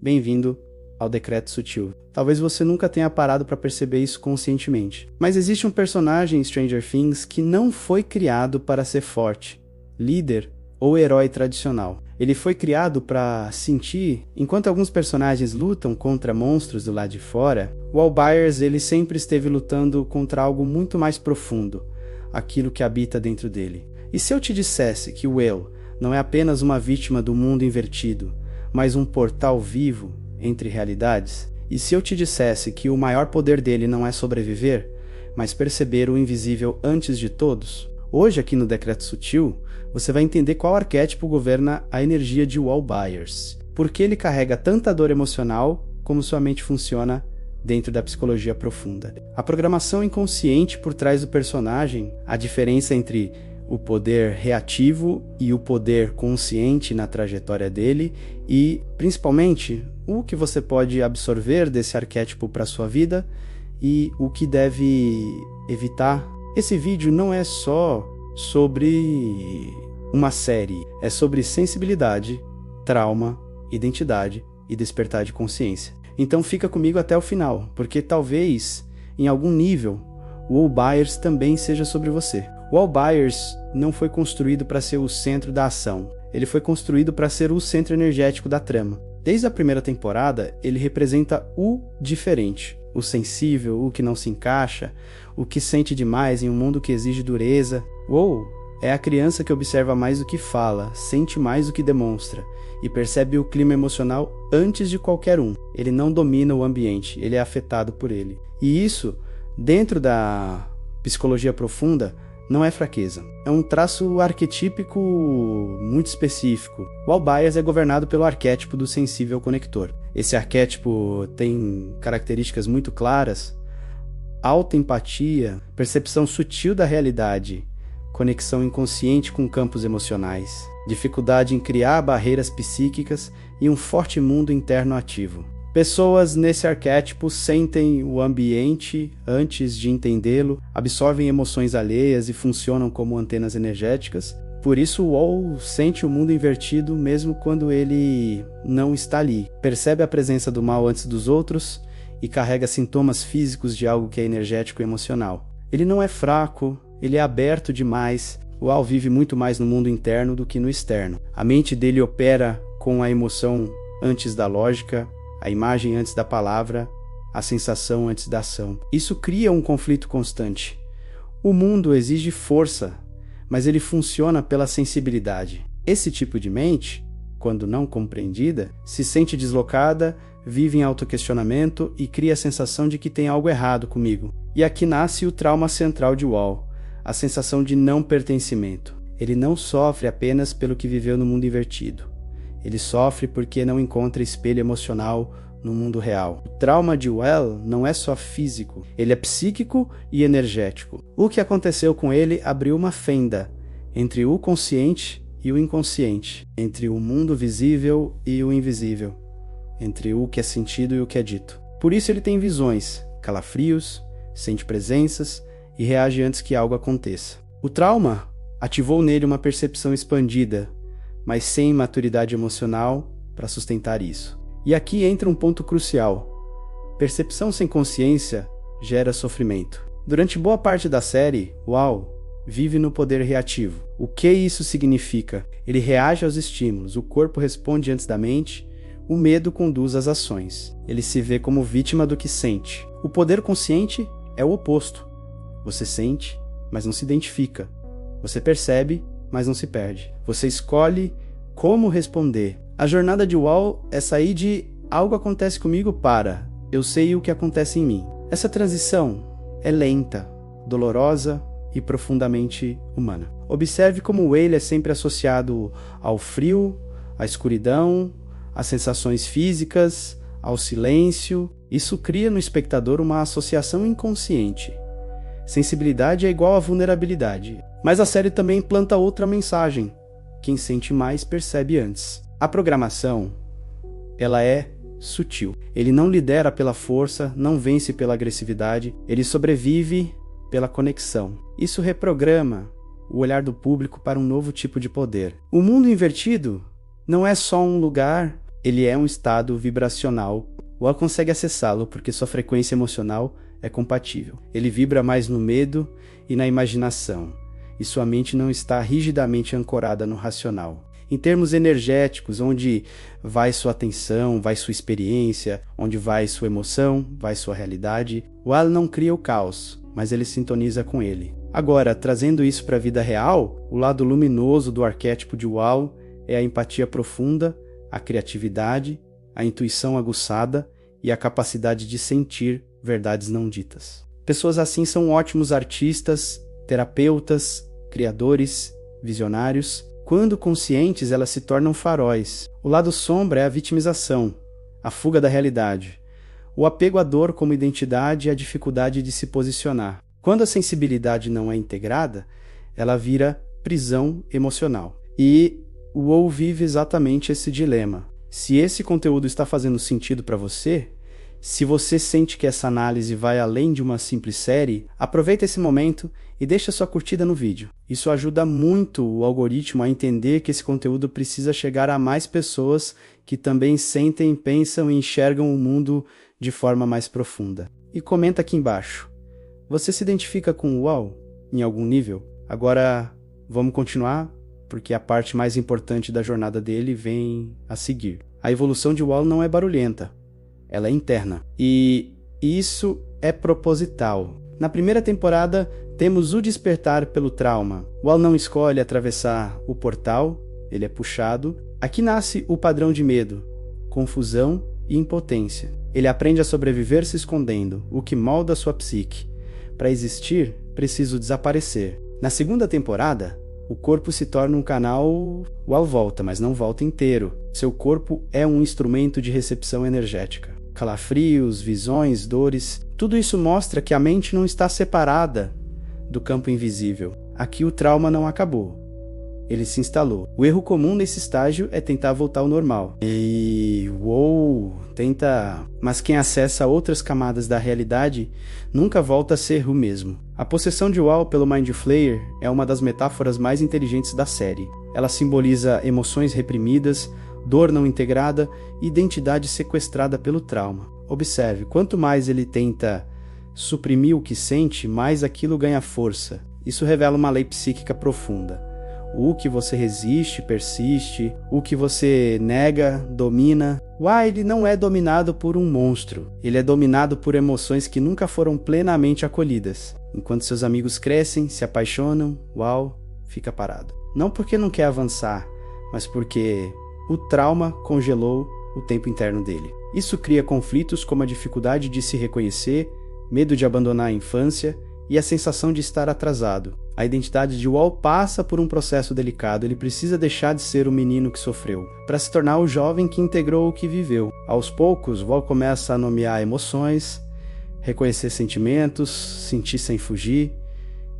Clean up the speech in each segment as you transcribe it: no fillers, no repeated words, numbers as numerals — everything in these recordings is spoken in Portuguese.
Bem-vindo ao Decreto Sutil. Talvez você nunca tenha parado para perceber isso conscientemente. Mas existe um personagem em Stranger Things que não foi criado para ser forte, líder ou herói tradicional. Ele foi criado para sentir. Enquanto alguns personagens lutam contra monstros do lado de fora, o Wall Byers ele sempre esteve lutando contra algo muito mais profundo, aquilo que habita dentro dele. E se eu te dissesse que o Will não é apenas uma vítima do mundo invertido, mas um portal vivo entre realidades? E se eu te dissesse que o maior poder dele não é sobreviver, mas perceber o invisível antes de todos? Hoje, aqui no Decreto Sutil, você vai entender qual arquétipo governa a energia de Wall Byers. Por que ele carrega tanta dor emocional, como sua mente funciona dentro da psicologia profunda. A programação inconsciente por trás do personagem, a diferença entre o poder reativo e o poder consciente na trajetória dele e, principalmente, o que você pode absorver desse arquétipo para sua vida e o que deve evitar. Esse vídeo não é só sobre uma série, é sobre sensibilidade, trauma, identidade e despertar de consciência. Então fica comigo até o final, porque talvez, em algum nível, o Wall Byers também seja sobre você. O Wall Byers não foi construído para ser o centro da ação, ele foi construído para ser o centro energético da trama. Desde a primeira temporada, ele representa o diferente, o sensível, o que não se encaixa, o que sente demais em um mundo que exige dureza. Wall é a criança que observa mais do que fala, sente mais do que demonstra e percebe o clima emocional antes de qualquer um. Ele não domina o ambiente, ele é afetado por ele. E isso, dentro da psicologia profunda, não é fraqueza. É um traço arquetípico muito específico. O Wall Byers é governado pelo arquétipo do sensível conector. Esse arquétipo tem características muito claras: alta empatia, percepção sutil da realidade, conexão inconsciente com campos emocionais, dificuldade em criar barreiras psíquicas e um forte mundo interno ativo. Pessoas nesse arquétipo sentem o ambiente antes de entendê-lo, absorvem emoções alheias e funcionam como antenas energéticas. Por isso o Wall sente o mundo invertido mesmo quando ele não está ali. Percebe a presença do mal antes dos outros e carrega sintomas físicos de algo que é energético e emocional. Ele não é fraco, ele é aberto demais. O Wall vive muito mais no mundo interno do que no externo. A mente dele opera com a emoção antes da lógica, a imagem antes da palavra, a sensação antes da ação. Isso cria um conflito constante. O mundo exige força, mas ele funciona pela sensibilidade. Esse tipo de mente, quando não compreendida, se sente deslocada, vive em autoquestionamento e cria a sensação de que tem algo errado comigo. E aqui nasce o trauma central de Wall, a sensação de não pertencimento. Ele não sofre apenas pelo que viveu no mundo invertido. Ele sofre porque não encontra espelho emocional no mundo real. O trauma de Wall não é só físico, ele é psíquico e energético. O que aconteceu com ele abriu uma fenda entre o consciente e o inconsciente, entre o mundo visível e o invisível, entre o que é sentido e o que é dito. Por isso ele tem visões, calafrios, sente presenças e reage antes que algo aconteça. O trauma ativou nele uma percepção expandida, mas sem maturidade emocional para sustentar isso. E aqui entra um ponto crucial. Percepção sem consciência gera sofrimento. Durante boa parte da série, Wall vive no poder reativo. O que isso significa? Ele reage aos estímulos, o corpo responde antes da mente, o medo conduz às ações. Ele se vê como vítima do que sente. O poder consciente é o oposto. Você sente, mas não se identifica. Você percebe, mas não se perde. Você escolhe como responder. A jornada de Wall é sair de algo acontece comigo para eu sei o que acontece em mim. Essa transição é lenta, dolorosa e profundamente humana. Observe como o Wall é sempre associado ao frio, à escuridão, às sensações físicas, ao silêncio. Isso cria no espectador uma associação inconsciente. Sensibilidade é igual a vulnerabilidade. Mas a série também implanta outra mensagem. Quem sente mais percebe antes. A programação, ela é sutil. Ele não lidera pela força, não vence pela agressividade, ele sobrevive pela conexão. Isso reprograma o olhar do público para um novo tipo de poder. O mundo invertido não é só um lugar Ele é um estado vibracional. O Wall consegue acessá-lo porque sua frequência emocional é compatível. Ele vibra mais no medo e na imaginação, e sua mente não está rigidamente ancorada no racional. Em termos energéticos, onde vai sua atenção, vai sua experiência, onde vai sua emoção, vai sua realidade, o Wall não cria o caos, mas ele sintoniza com ele. Agora, trazendo isso para a vida real, o lado luminoso do arquétipo de Wall é a empatia profunda, a criatividade, a intuição aguçada e a capacidade de sentir verdades não ditas. Pessoas assim são ótimos artistas, terapeutas, criadores, visionários. Quando conscientes, elas se tornam faróis. O lado sombra é a vitimização, a fuga da realidade, o apego à dor como identidade e a dificuldade de se posicionar. Quando a sensibilidade não é integrada, ela vira prisão emocional. E o Wall vive exatamente esse dilema. Se esse conteúdo está fazendo sentido para você, se você sente que essa análise vai além de uma simples série, aproveita esse momento e deixa sua curtida no vídeo. Isso ajuda muito o algoritmo a entender que esse conteúdo precisa chegar a mais pessoas que também sentem, pensam e enxergam o mundo de forma mais profunda. E comenta aqui embaixo. Você se identifica com o Wall em algum nível? Agora vamos continuar, porque a parte mais importante da jornada dele vem a seguir. A evolução de Wall não é barulhenta. Ela é interna. E isso é proposital. Na primeira temporada, temos o despertar pelo trauma. Wall não escolhe atravessar o portal, ele é puxado. Aqui nasce o padrão de medo, confusão e impotência. Ele aprende a sobreviver se escondendo, o que molda sua psique. Para existir, preciso desaparecer. Na segunda temporada, o corpo se torna um canal. Wall volta, mas não volta inteiro. Seu corpo é um instrumento de recepção energética. Calafrios, visões, dores, tudo isso mostra que a mente não está separada do campo invisível. Aqui o trauma não acabou. Ele se instalou. O erro comum nesse estágio é tentar voltar ao normal. Mas quem acessa outras camadas da realidade nunca volta a ser o mesmo. A possessão de Wall pelo Mind Flayer é uma das metáforas mais inteligentes da série. Ela simboliza emoções reprimidas, dor não integrada e identidade sequestrada pelo trauma. Observe, quanto mais ele tenta suprimir o que sente, mais aquilo ganha força. Isso revela uma lei psíquica profunda. O que você resiste, persiste. O que você nega, domina. Ele não é dominado por um monstro. Ele é dominado por emoções que nunca foram plenamente acolhidas. Enquanto seus amigos crescem, se apaixonam, Wall fica parado. Não porque não quer avançar, mas porque o trauma congelou o tempo interno dele. Isso cria conflitos como a dificuldade de se reconhecer, medo de abandonar a infância e a sensação de estar atrasado. A identidade de Wall passa por um processo delicado. Ele precisa deixar de ser o menino que sofreu, para se tornar o jovem que integrou o que viveu. Aos poucos, Wall começa a nomear emoções, reconhecer sentimentos, sentir sem fugir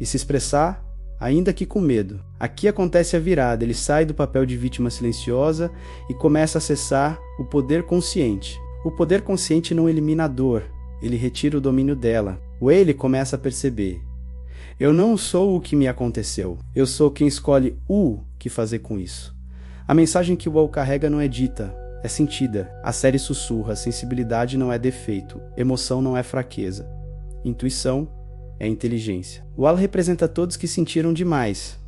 e se expressar, ainda que com medo. Aqui acontece a virada. Ele sai do papel de vítima silenciosa e começa a acessar o poder consciente. O poder consciente não elimina a dor, ele retira o domínio dela. Ele começa a perceber: eu não sou o que me aconteceu, eu sou quem escolhe o que fazer com isso. A mensagem que o Wall carrega não é dita, é sentida. A série sussurra: sensibilidade não é defeito, emoção não é fraqueza, intuição é inteligência. O Wall representa todos que sentiram demais,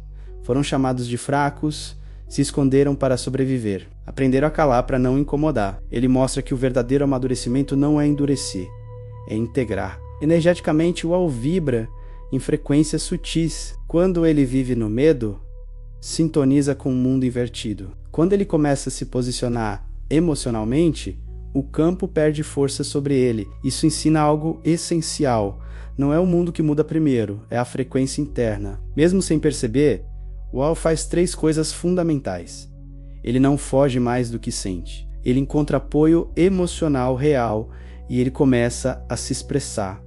foram chamados de fracos, se esconderam para sobreviver, aprenderam a calar para não incomodar. Ele mostra que o verdadeiro amadurecimento não é endurecer, é integrar. Energeticamente, o Wall vibra em frequências sutis. Quando ele vive no medo, sintoniza com o mundo invertido. Quando ele começa a se posicionar emocionalmente, o campo perde força sobre ele. Isso ensina algo essencial. Não é o mundo que muda primeiro, é a frequência interna. Mesmo sem perceber, o Wall faz 3 coisas fundamentais. Ele não foge mais do que sente. Ele encontra apoio emocional real e ele começa a se expressar.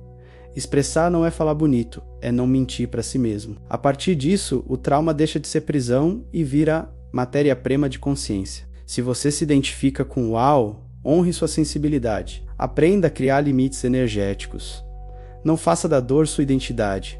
Expressar não é falar bonito, é não mentir para si mesmo. A partir disso, o trauma deixa de ser prisão e vira matéria-prima de consciência. Se você se identifica com o Wall, honre sua sensibilidade. Aprenda a criar limites energéticos. Não faça da dor sua identidade.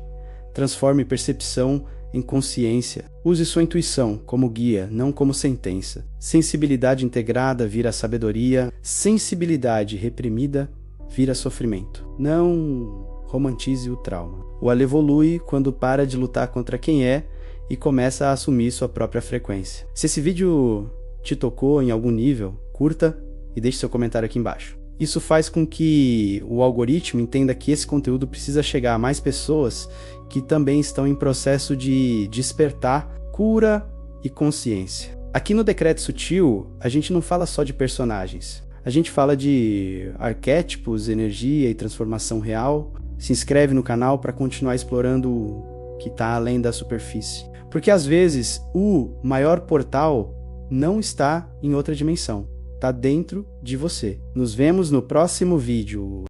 Transforme percepção em consciência. Use sua intuição como guia, não como sentença. Sensibilidade integrada vira sabedoria. Sensibilidade reprimida vira sofrimento. Não romantize o trauma. O Ale evolui quando para de lutar contra quem é e começa a assumir sua própria frequência. Se esse vídeo te tocou em algum nível, curta e deixe seu comentário aqui embaixo. Isso faz com que o algoritmo entenda que esse conteúdo precisa chegar a mais pessoas que também estão em processo de despertar cura e consciência. Aqui no Decreto Sutil, a gente não fala só de personagens. A gente fala de arquétipos, energia e transformação real. Se inscreve no canal para continuar explorando o que está além da superfície. Porque às vezes o maior portal não está em outra dimensão. Está dentro de você. Nos vemos no próximo vídeo.